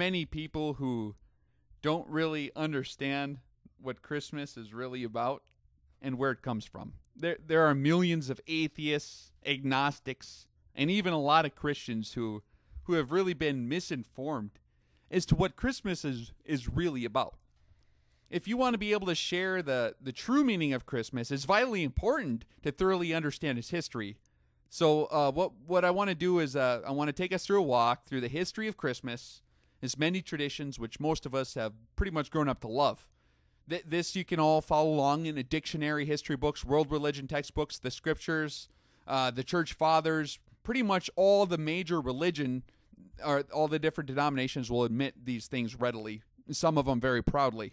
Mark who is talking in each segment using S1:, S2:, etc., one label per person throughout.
S1: many people who don't really understand what Christmas is really about and where it comes from. There are millions of atheists, agnostics, and even a lot of Christians who have really been misinformed as to what Christmas is really about. If you want to be able to share the true meaning of Christmas, it's vitally important to thoroughly understand its history. So what I want to do is I want to take us through a walk through the history of Christmas, its many traditions which most of us have pretty much grown up to love. This you can all follow along in a dictionary, history books, world religion textbooks, the scriptures, the church fathers, pretty much all the major religion or all the different denominations will admit these things readily, some of them very proudly.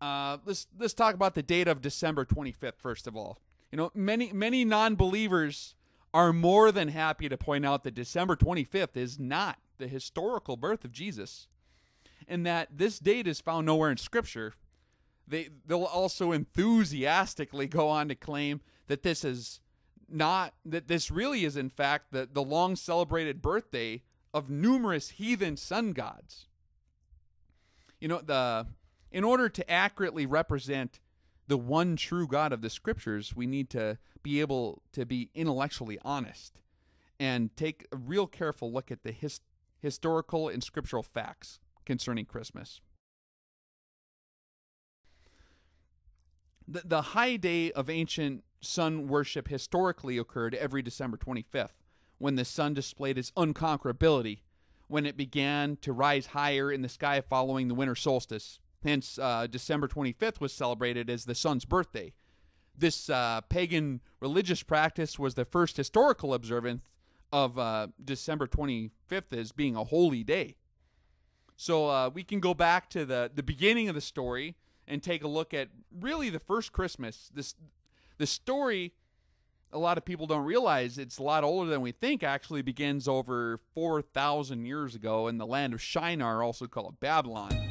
S1: Let's talk about the date of December 25th, first of all. You know, many non-believers are more than happy to point out that December 25th is not the historical birth of Jesus, and that this date is found nowhere in Scripture. They'll also enthusiastically go on to claim that this really is in fact the long celebrated birthday of numerous heathen sun gods. You know, in order to accurately represent the one true God of the Scriptures, we need to be able to be intellectually honest and take a real careful look at the historical and scriptural facts concerning Christmas. The high day of ancient sun worship historically occurred every December 25th, when the sun displayed its unconquerability, when it began to rise higher in the sky following the winter solstice. Hence, December 25th was celebrated as the sun's birthday. This pagan religious practice was the first historical observance of December 25th as being a holy day. So we can go back to the beginning of the story and take a look at really the first Christmas. The story, a lot of people don't realize it's a lot older than we think, actually begins over 4,000 years ago in the land of Shinar, also called Babylon.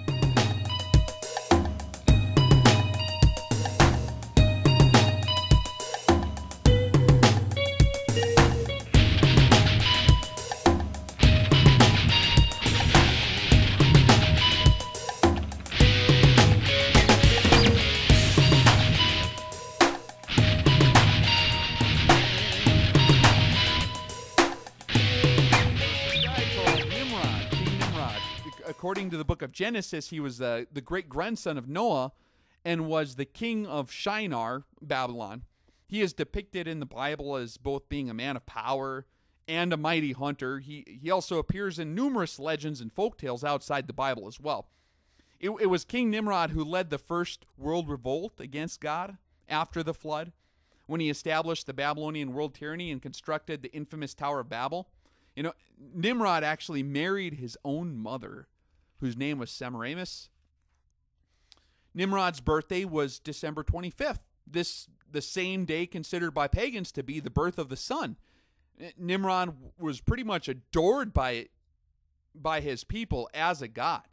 S1: According to the book of Genesis, he was the great-grandson of Noah and was the king of Shinar, Babylon. He is depicted in the Bible as both being a man of power and a mighty hunter. He also appears in numerous legends and folktales outside the Bible as well. It was King Nimrod who led the first world revolt against God after the flood, when he established the Babylonian world tyranny and constructed the infamous Tower of Babel. You know, Nimrod actually married his own mother, whose name was Semiramis. Nimrod's birthday was December 25th, the same day considered by pagans to be the birth of the sun. Nimrod was pretty much adored by his people as a god.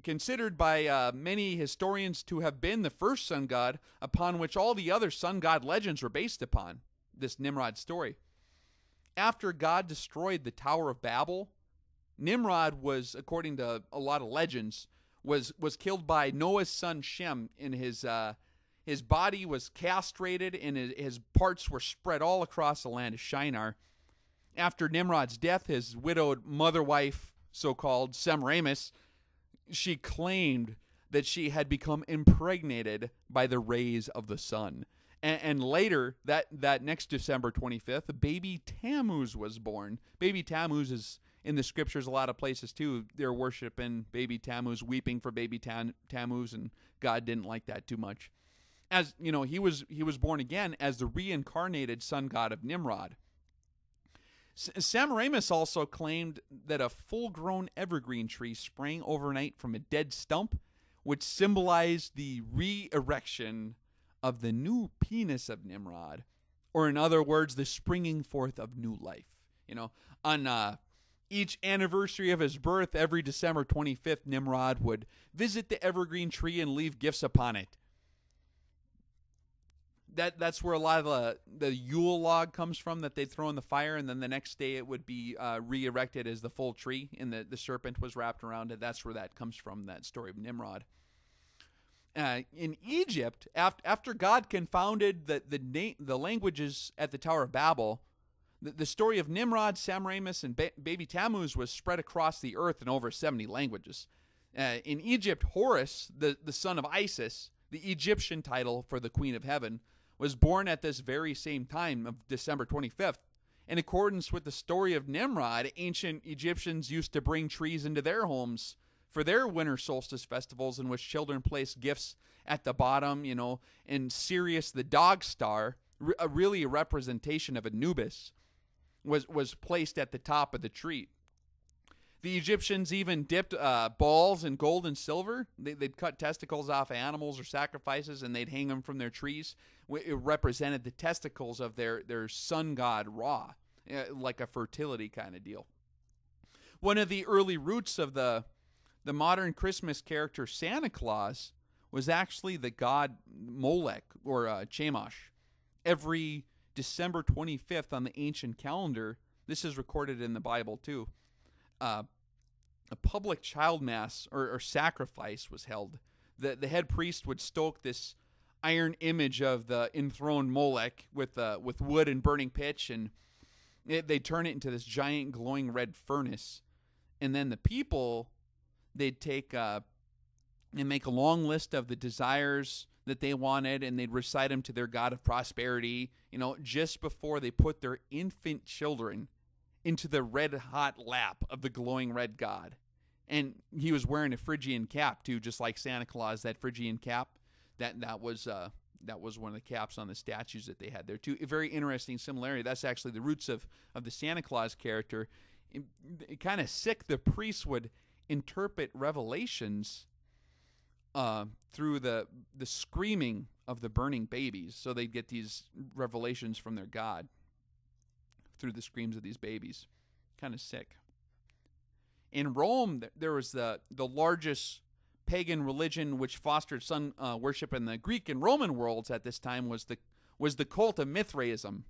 S1: Considered by many historians to have been the first sun god upon which all the other sun god legends were based upon, this Nimrod story. After God destroyed the Tower of Babel, Nimrod was, according to a lot of legends, was killed by Noah's son Shem, and his body was castrated and his parts were spread all across the land of Shinar. After Nimrod's death, his widowed mother-wife, so-called Semiramis, she claimed that she had become impregnated by the rays of the sun. And later, that next December 25th, baby Tammuz was born. Baby Tammuz is in the scriptures a lot of places too. They're worshiping baby Tammuz, weeping for baby Tammuz, and God didn't like that too much. As you know, he was born again as the reincarnated sun god of Nimrod. Semiramis also claimed that a full-grown evergreen tree sprang overnight from a dead stump, which symbolized the re-erection of the new penis of Nimrod, or in other words, the springing forth of new life. You know, on each anniversary of his birth, every December 25th, Nimrod would visit the evergreen tree and leave gifts upon it. that's where a lot of the Yule log comes from that they'd throw in the fire, and then the next day it would be re-erected as the full tree, and the serpent was wrapped around it. That's where that comes from, that story of Nimrod. In Egypt, after God confounded the languages at the Tower of Babel, the story of Nimrod, Semiramis, and baby Tammuz was spread across the earth in over 70 languages. In Egypt, Horus, the son of Isis, the Egyptian title for the Queen of Heaven, was born at this very same time of December 25th. In accordance with the story of Nimrod, ancient Egyptians used to bring trees into their homes for their winter solstice festivals, in which children placed gifts at the bottom, and Sirius, the dog star, really a representation of Anubis, was placed at the top of the tree. The Egyptians even dipped balls in gold and silver. They'd cut testicles off animals or sacrifices, and they'd hang them from their trees. It represented the testicles of their sun god Ra, like a fertility kind of deal. One of the early roots of the modern Christmas character Santa Claus was actually the god Molech, or Chemosh. Every December 25th on the ancient calendar, this is recorded in the Bible too, a public child mass or sacrifice was held. The head priest would stoke this iron image of the enthroned Molech with wood and burning pitch, and they'd turn it into this giant glowing red furnace. And then the people, they'd take and make a long list of the desires that they wanted, and they'd recite them to their god of prosperity, just before they put their infant children into the red-hot lap of the glowing red god. And he was wearing a Phrygian cap, too, just like Santa Claus, that Phrygian cap. That was one of the caps on the statues that they had there, too. A very interesting similarity. That's actually the roots of the Santa Claus character. Kind of sick, the priests would interpret revelations through the screaming of the burning babies. So they'd get these revelations from their god through the screams of these babies. Kind of sick. In Rome, there was the largest pagan religion which fostered sun worship in the Greek and Roman worlds at this time was the cult of Mithraism.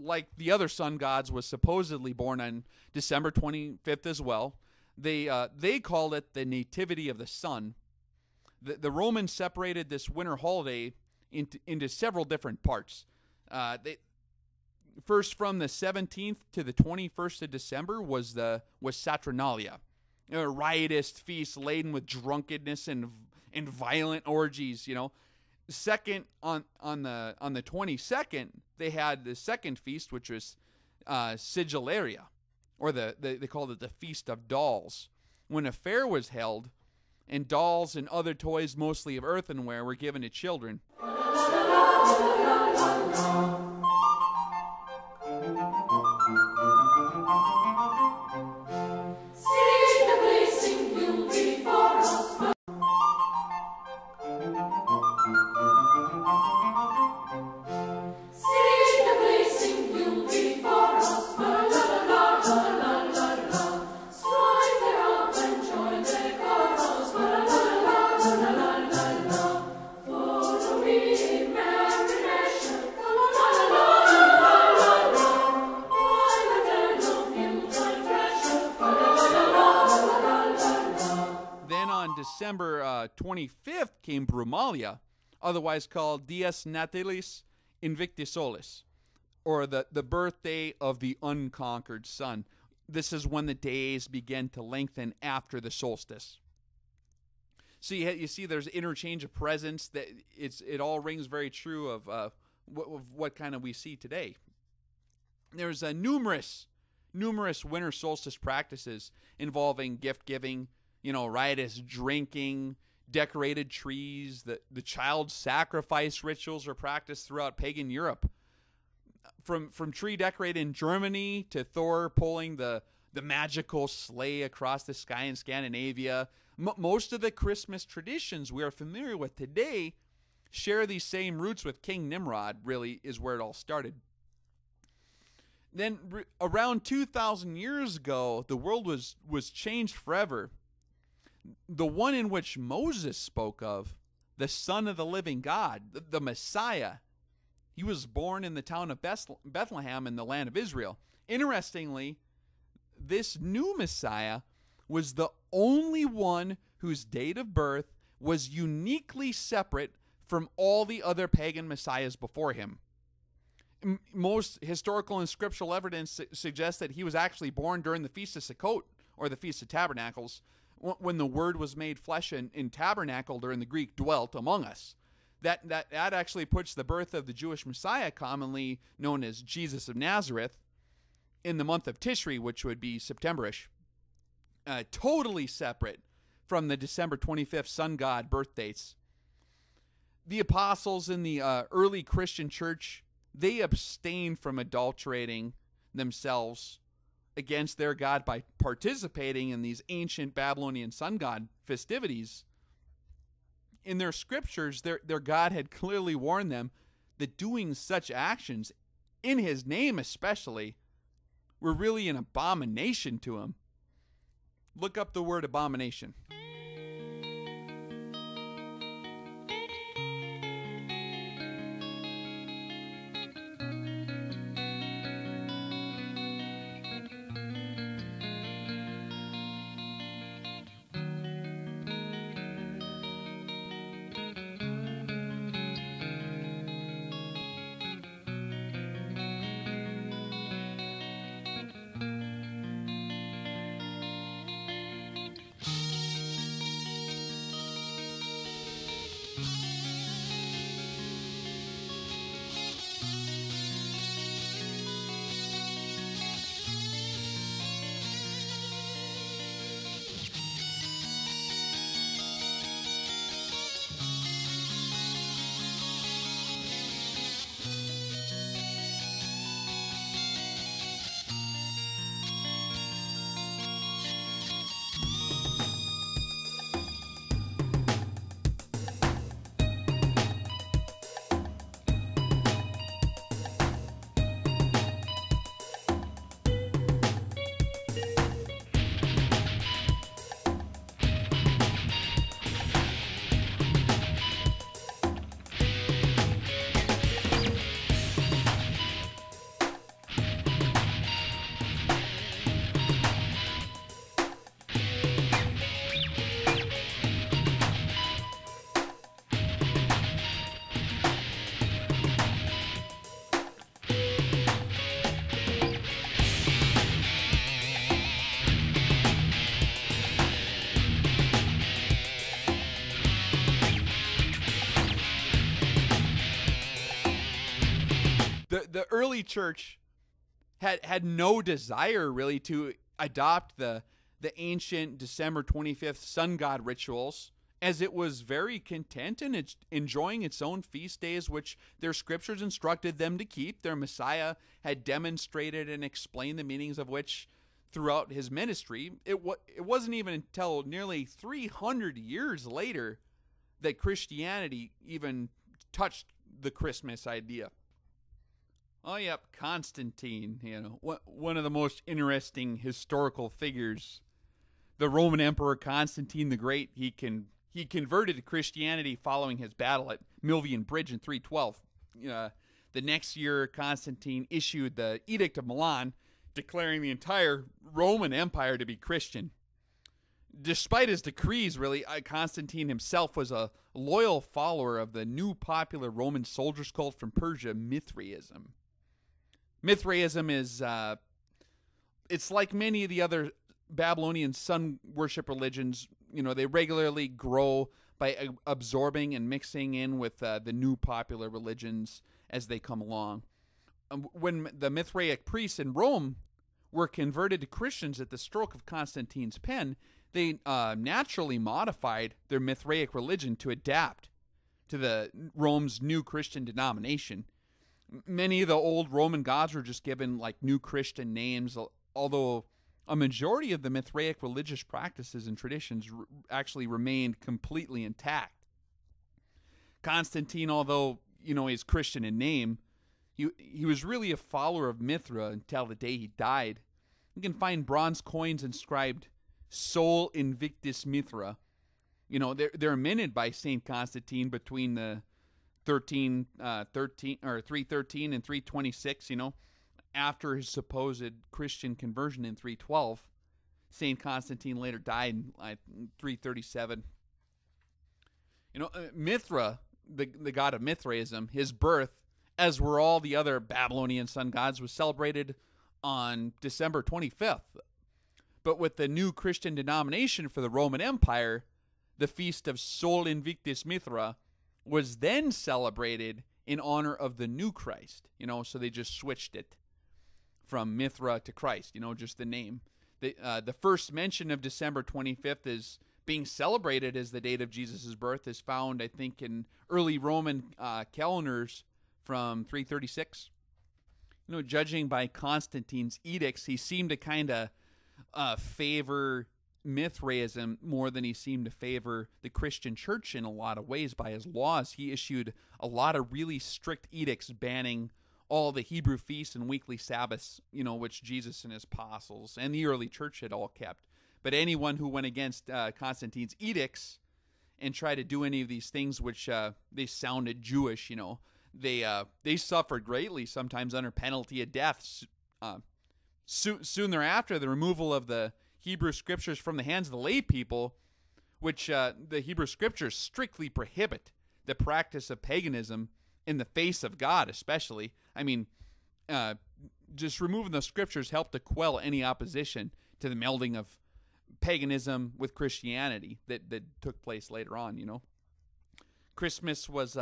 S1: Like the other sun gods, was supposedly born on December 25th as well. They called it the nativity of the sun. The Romans separated this winter holiday into several different parts. First, from the 17th to the 21st of December was Saturnalia, a riotous feast laden with drunkenness and violent orgies. Second, on the 22nd, they had the second feast, which was Sigillaria, or they called it the Feast of Dolls, when a fair was held, and dolls and other toys, mostly of earthenware, were given to children. December 25th came Brumalia, otherwise called Dies Natalis Invicti Solis, or the birthday of the unconquered sun. This is when the days begin to lengthen after the solstice. So you see there's interchange of presents. That it all rings very true of what kind of we see today. There's numerous winter solstice practices involving gift giving, riotous drinking, decorated trees. The child sacrifice rituals are practiced throughout pagan Europe. From tree decorated in Germany to Thor pulling the magical sleigh across the sky in Scandinavia. Most of the Christmas traditions we are familiar with today share these same roots with King Nimrod, really, is where it all started. Then around 2,000 years ago, the world was changed forever. The one in which Moses spoke of, the Son of the living God, the Messiah, he was born in the town of Bethlehem in the land of Israel. Interestingly, this new Messiah was the only one whose date of birth was uniquely separate from all the other pagan messiahs before him. Most historical and scriptural evidence suggests that he was actually born during the Feast of Sukkot, or the Feast of Tabernacles, when the Word was made flesh and tabernacled, or in the Greek, dwelt among us. That actually puts the birth of the Jewish Messiah, commonly known as Jesus of Nazareth, in the month of Tishri, which would be September-ish, totally separate from the December 25th sun god birth dates. The apostles in the early Christian church, they abstained from adulterating themselves against their God by participating in these ancient Babylonian sun god festivities. In their scriptures, their God had clearly warned them that doing such actions, in his name especially, were really an abomination to him. Look up the word abomination. The early church had no desire really to adopt the ancient December 25th sun god rituals, as it was very content in enjoying its own feast days, which their scriptures instructed them to keep. Their Messiah had demonstrated and explained the meanings of which throughout his ministry. It wasn't even until nearly 300 years later that Christianity even touched the Christmas idea. Oh, yep, Constantine, one of the most interesting historical figures. The Roman Emperor Constantine the Great, he converted to Christianity following his battle at Milvian Bridge in 312. The next year, Constantine issued the Edict of Milan, declaring the entire Roman Empire to be Christian. Despite his decrees, really, Constantine himself was a loyal follower of the new popular Roman soldiers' cult from Persia, Mithraism. Mithraism is, it's like many of the other Babylonian sun worship religions. They regularly grow by absorbing and mixing in with the new popular religions as they come along. When the Mithraic priests in Rome were converted to Christians at the stroke of Constantine's pen, they naturally modified their Mithraic religion to adapt to the Rome's new Christian denomination. Many of the old Roman gods were just given like new Christian names, although a majority of the Mithraic religious practices and traditions actually remained completely intact. Constantine, although he's Christian in name, he was really a follower of Mithra until the day he died. You can find bronze coins inscribed "Sol Invictus Mithra." They're minted by Saint Constantine between the 313 and 326. After his supposed Christian conversion in 312, Saint Constantine later died in 337. Mithra, the god of Mithraism, his birth, as were all the other Babylonian sun gods, was celebrated on December 25th. But with the new Christian denomination for the Roman Empire, the feast of Sol Invictus Mithra was then celebrated in honor of the new Christ. So they just switched it from Mithra to Christ, just the name. The first mention of December 25th is being celebrated as the date of Jesus' birth is found, I think, in early Roman calendars from 336. Judging by Constantine's edicts, he seemed to kind of favor Mithraism more than he seemed to favor the Christian church in a lot of ways. By his laws, he issued a lot of really strict edicts banning all the Hebrew feasts and weekly Sabbaths, which Jesus and his apostles and the early church had all kept. But anyone who went against Constantine's edicts and tried to do any of these things which they sounded Jewish, they suffered greatly, sometimes under penalty of death. Soon thereafter, the removal of the Hebrew scriptures from the hands of the lay people, which the Hebrew scriptures strictly prohibit the practice of paganism in the face of God, especially. Just removing the scriptures helped to quell any opposition to the melding of paganism with Christianity that took place later on. Christmas was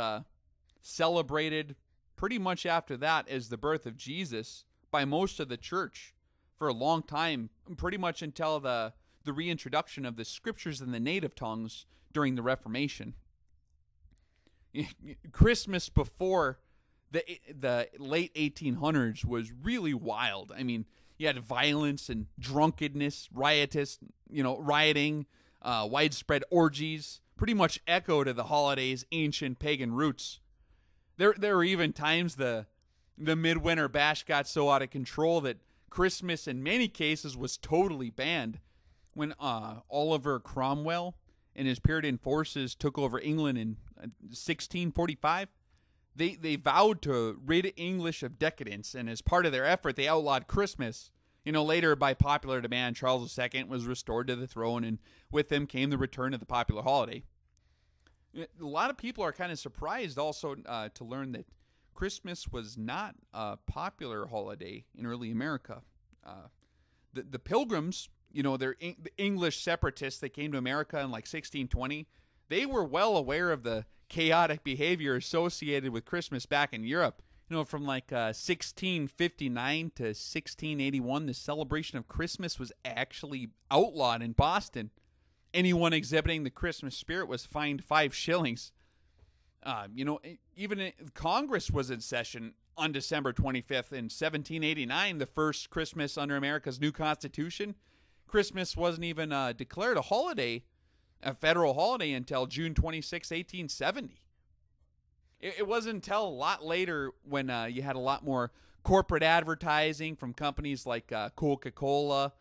S1: celebrated pretty much after that as the birth of Jesus by most of the church for a long time, pretty much until the reintroduction of the scriptures in the native tongues during the Reformation. Christmas before the late 1800s was really wild. You had violence and drunkenness, rioting, widespread orgies, pretty much echo to the holiday's ancient pagan roots. There were even times the midwinter bash got so out of control that Christmas in many cases was totally banned. When Oliver Cromwell and his Puritan forces took over England in 1645, they vowed to rid English of decadence, and as part of their effort, they outlawed Christmas. Later, by popular demand, Charles II was restored to the throne, and with him came the return of the popular holiday. A lot of people are kind of surprised also to learn that Christmas was not a popular holiday in early America. The Pilgrims, the English separatists that came to America in like 1620, they were well aware of the chaotic behavior associated with Christmas back in Europe. From like 1659 to 1681, the celebration of Christmas was actually outlawed in Boston. Anyone exhibiting the Christmas spirit was fined 5 shillings. Even Congress was in session on December 25th in 1789, the first Christmas under America's new Constitution. Christmas wasn't even declared a federal holiday, until June 26, 1870. It wasn't until a lot later when you had a lot more corporate advertising from companies like Coca-Cola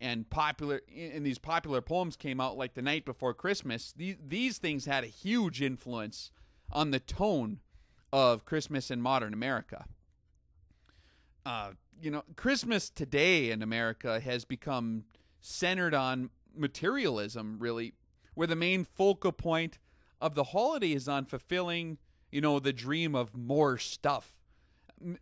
S1: and these popular poems came out like the night before Christmas. These things had a huge influence on the tone of Christmas in modern America. Christmas today in America has become centered on materialism, really, where the main focal point of the holiday is on fulfilling, the dream of more stuff.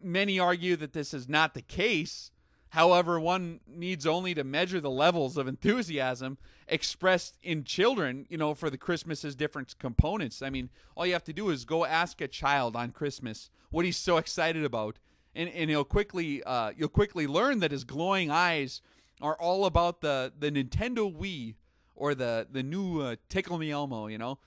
S1: Many argue that this is not the case. However, one needs only to measure the levels of enthusiasm expressed in children, for the Christmas's different components. I mean, all you have to do is go ask a child on Christmas what he's so excited about, and you'll quickly learn that his glowing eyes are all about the Nintendo Wii or the new Tickle Me Elmo.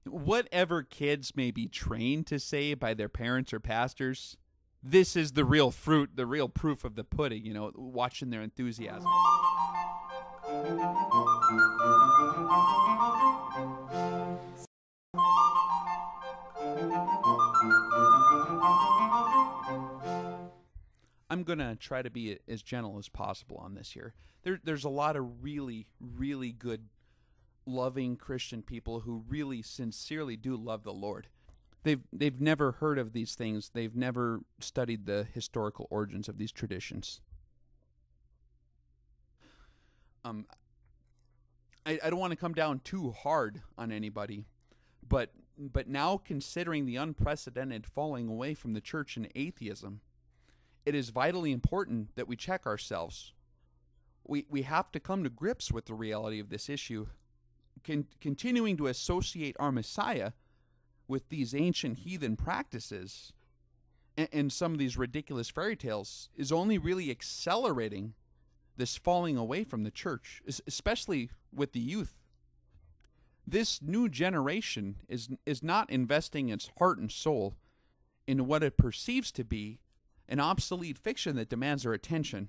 S1: Whatever kids may be trained to say by their parents or pastors, this is the real fruit, the real proof of the pudding, watching their enthusiasm. I'm going to try to be as gentle as possible on this here. There's a lot of really, really good, loving Christian people who really sincerely do love the Lord. They've never heard of these things. They've never studied the historical origins of these traditions. I don't want to come down too hard on anybody, but now considering the unprecedented falling away from the church and atheism, it is vitally important that we check ourselves. We have to come to grips with the reality of this issue. Continuing to associate our Messiah with these ancient heathen practices and some of these ridiculous fairy tales is only really accelerating this falling away from the church, especially with the youth. This new generation is not investing its heart and soul in what it perceives to be an obsolete fiction that demands their attention.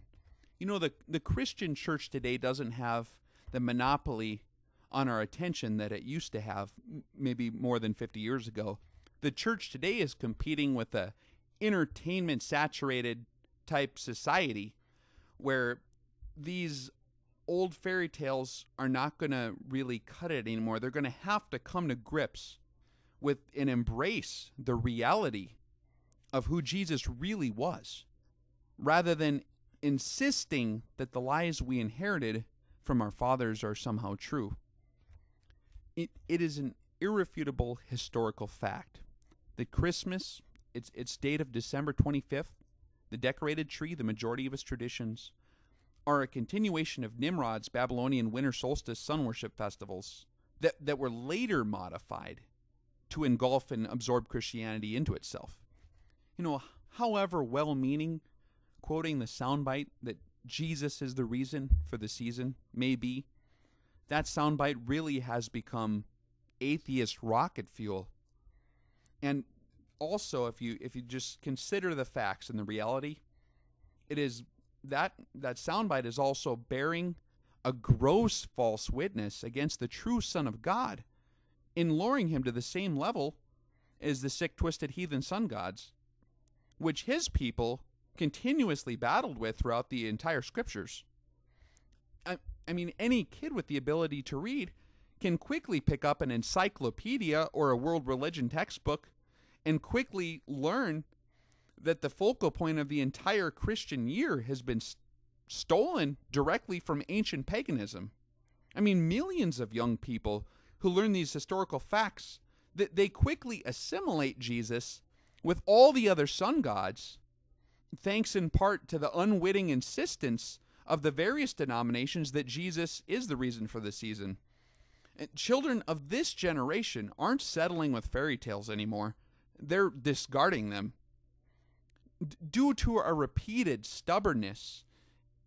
S1: The Christian church today doesn't have the monopoly on our attention that it used to have maybe more than 50 years ago. The church today is competing with a entertainment-saturated type society where these old fairy tales are not going to really cut it anymore. They're going to have to come to grips with and embrace the reality of who Jesus really was, rather than insisting that the lies we inherited from our fathers are somehow true. It is an irrefutable historical fact that Christmas, its date of December 25th, the decorated tree, the majority of its traditions, are a continuation of Nimrod's Babylonian winter solstice sun worship festivals that were later modified to engulf and absorb Christianity into itself. However well-meaning quoting the soundbite that Jesus is the reason for the season may be, that soundbite really has become atheist rocket fuel. And also, if you just consider the facts and the reality, it is that soundbite is also bearing a gross false witness against the true Son of God in lowering him to the same level as the sick, twisted heathen sun gods, which his people continuously battled with throughout the entire scriptures. I mean, any kid with the ability to read can quickly pick up an encyclopedia or a world religion textbook and quickly learn that the focal point of the entire Christian year has been stolen directly from ancient paganism. I mean, millions of young people who learn these historical facts, they quickly assimilate Jesus with all the other sun gods, thanks in part to the unwitting insistence of the various denominations that Jesus is the reason for the season. And children of this generation aren't settling with fairy tales anymore. They're discarding them. Due to our repeated stubbornness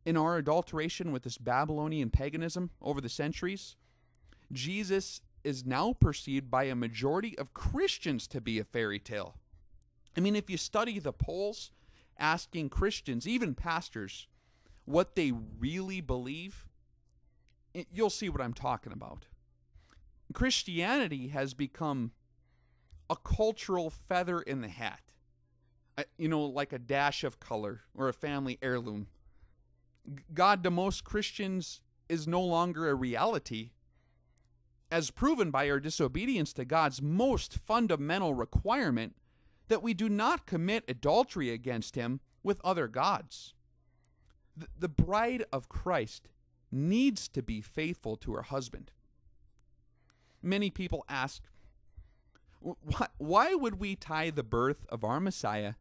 S1: in our adulteration with this Babylonian paganism over the centuries, Jesus is now perceived by a majority of Christians to be a fairy tale. I mean, if you study the polls asking Christians, even pastors, what they really believe, you'll see what I'm talking about. Christianity has become a cultural feather in the hat, like a dash of color or a family heirloom. God to most Christians is no longer a reality, as proven by our disobedience to God's most fundamental requirement that we do not commit adultery against him with other gods. The bride of Christ needs to be faithful to her husband. Many people ask, why would we tie the birth of our Messiah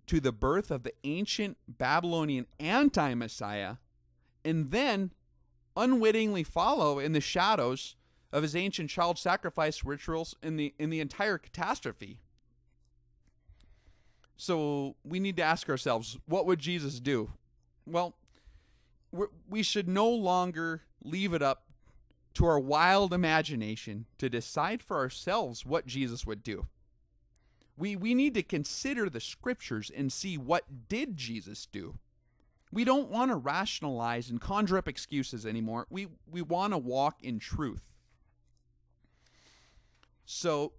S1: to the birth of the ancient Babylonian anti-Messiah and then unwittingly follow in the shadows of his ancient child sacrifice rituals in the entire catastrophe? So we need to ask ourselves, what would Jesus do? Well, we should no longer leave it up to our wild imagination to decide for ourselves what Jesus would do. We need to consider the scriptures and see, what did Jesus do? We don't want to rationalize and conjure up excuses anymore. We want to walk in truth. So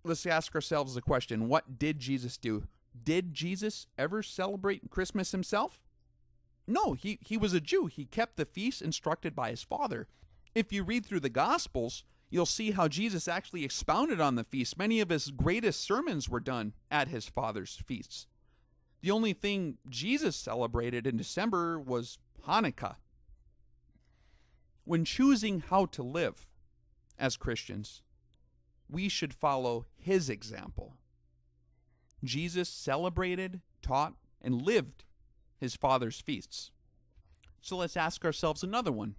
S1: let's ask ourselves the question, what did Jesus do? Did Jesus ever celebrate Christmas himself? No, he was a Jew. He kept the feast instructed by his Father. If you read through the Gospels, you'll see how Jesus actually expounded on the feast. Many of his greatest sermons were done at his Father's feasts. The only thing Jesus celebrated in December was Hanukkah. When choosing how to live as Christians, we should follow his example. Jesus celebrated, taught, and lived his Father's feasts. So let's ask ourselves another one.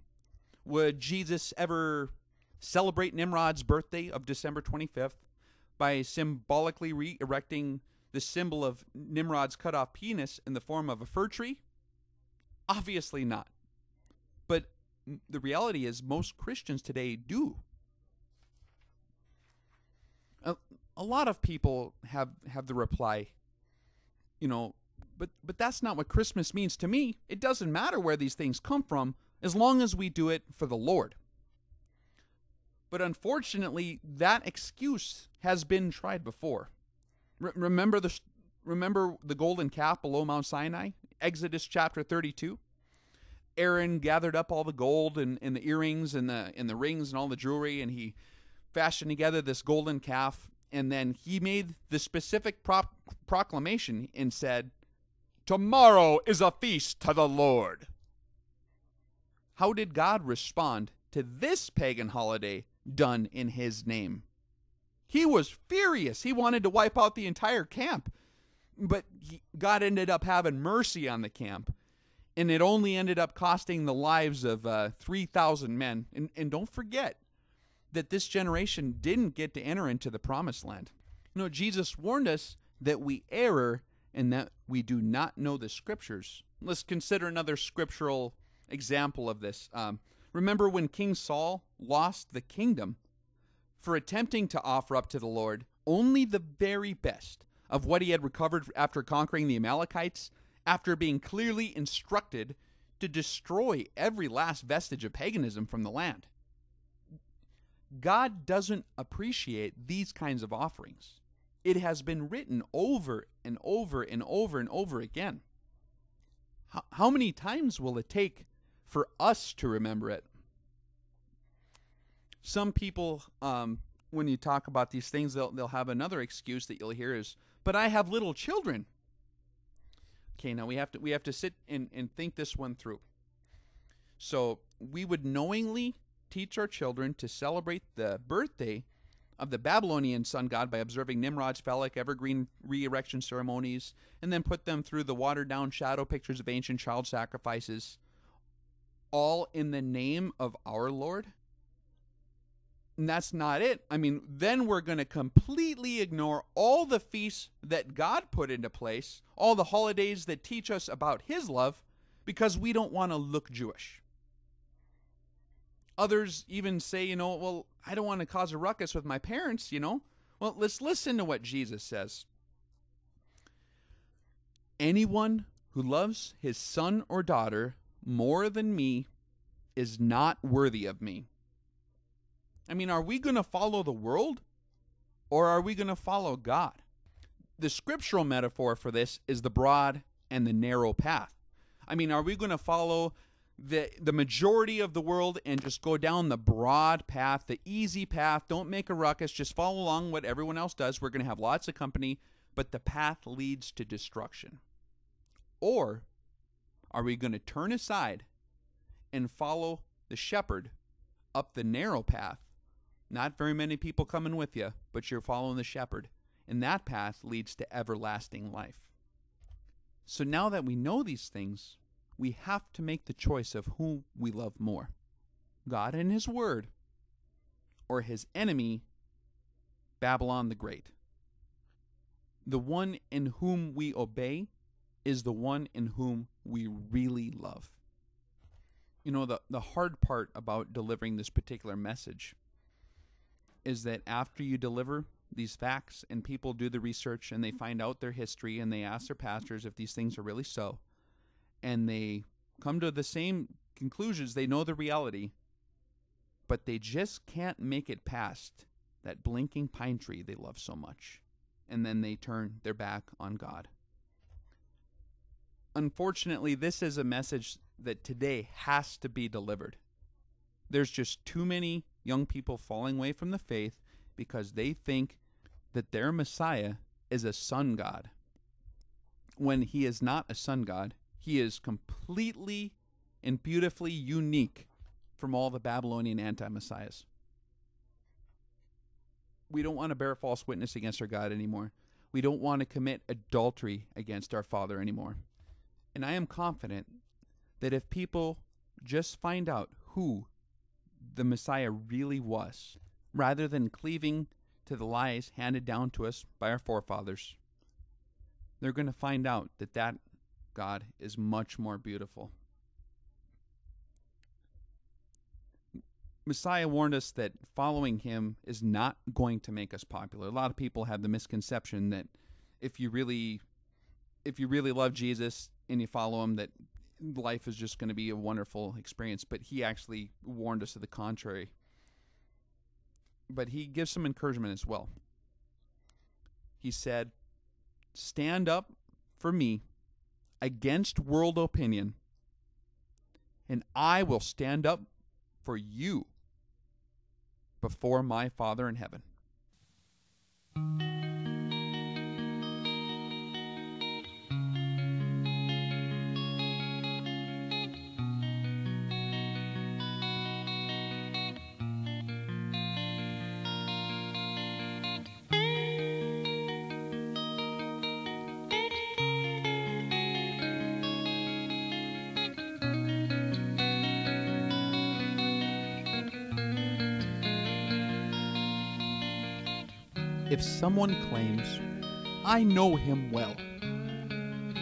S1: Would Jesus ever celebrate Nimrod's birthday of December 25th by symbolically re-erecting the symbol of Nimrod's cut-off penis in the form of a fir tree? Obviously not. But the reality is most Christians today do. A lot of people have the reply, but that's not what Christmas means to me. It doesn't matter where these things come from, as long as we do it for the Lord. But unfortunately, that excuse has been tried before. Remember the golden calf below Mount Sinai? Exodus chapter 32? Aaron gathered up all the gold and the earrings and the rings and all the jewelry, and he fashioned together this golden calf, and then he made the specific proclamation and said, "Tomorrow is a feast to the Lord." How did God respond to this pagan holiday done in his name? He was furious. He wanted to wipe out the entire camp. But God ended up having mercy on the camp. And it only ended up costing the lives of 3,000 men. And don't forget that this generation didn't get to enter into the promised land. Jesus warned us that we err and that we do not know the scriptures. Let's consider another scriptural example of this. Remember when King Saul lost the kingdom for attempting to offer up to the Lord only the very best of what he had recovered after conquering the Amalekites, after being clearly instructed to destroy every last vestige of paganism from the land? God doesn't appreciate these kinds of offerings. It has been written over and over and over and over again. How many times will it take for us to remember it? Some people, when you talk about these things, they'll have another excuse that you'll hear is, "But I have little children." Okay, now we have to sit and think this one through. So we would knowingly teach our children to celebrate the birthday of the Babylonian sun god by observing Nimrod's phallic evergreen re-erection ceremonies, and then put them through the watered-down shadow pictures of ancient child sacrifices, all in the name of our Lord? And that's not it. Then we're going to completely ignore all the feasts that God put into place, all the holidays that teach us about his love, because we don't want to look Jewish. Others even say, well, I don't want to cause a ruckus with my parents, Well, let's listen to what Jesus says. "Anyone who loves his son or daughter more than me is not worthy of me." Are we going to follow the world, or are we going to follow God? The scriptural metaphor for this is the broad and the narrow path. Are we going to follow the majority of the world and just go down the broad path, the easy path? Don't make a ruckus, just follow along what everyone else does. We're going to have lots of company, but the path leads to destruction. Or are we going to turn aside and follow the shepherd up the narrow path. Not very many people coming with you, but you're following the shepherd. And that path leads to everlasting life. So now that we know these things, we have to make the choice of who we love more, God and His Word, or His enemy, Babylon the Great. The one in whom we obey is the one in whom we really love. You know, the hard part about delivering this particular message is that after you deliver these facts and people do the research and they find out their history and they ask their pastors if these things are really so, and they come to the same conclusions, they know the reality, but they just can't make it past that blinking pine tree they love so much, and then they turn their back on God. Unfortunately, this is a message that today has to be delivered. There's just too many young people falling away from the faith because they think that their Messiah is a sun god, when He is not a sun god. He is completely and beautifully unique from all the Babylonian anti-messiahs. We don't want to bear false witness against our God anymore. We don't want to commit adultery against our Father anymore. And I am confident that if people just find out who the Messiah really was, rather than cleaving to the lies handed down to us by our forefathers, they're going to find out that that God is much more beautiful. Messiah warned us that following Him is not going to make us popular. A lot of people have the misconception that if you really love Jesus and you follow Him, that life is just going to be a wonderful experience. But He actually warned us to the contrary. But He gives some encouragement as well. He said, "Stand up for me against world opinion, and I will stand up for you before my Father in heaven." If someone claims, "I know him well,"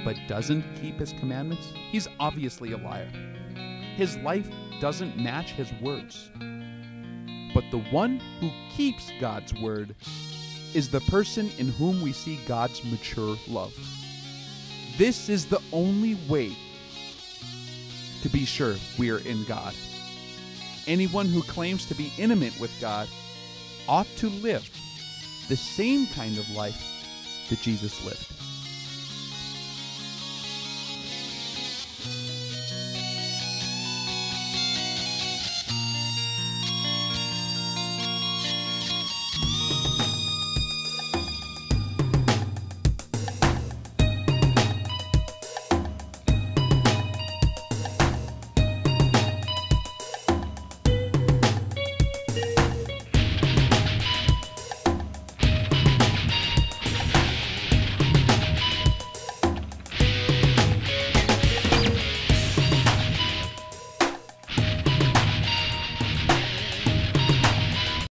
S1: but doesn't keep his commandments, he's obviously a liar. His life doesn't match his words. But the one who keeps God's word is the person in whom we see God's mature love. This is the only way to be sure we are in God. Anyone who claims to be intimate with God ought to live the same kind of life that Jesus lived.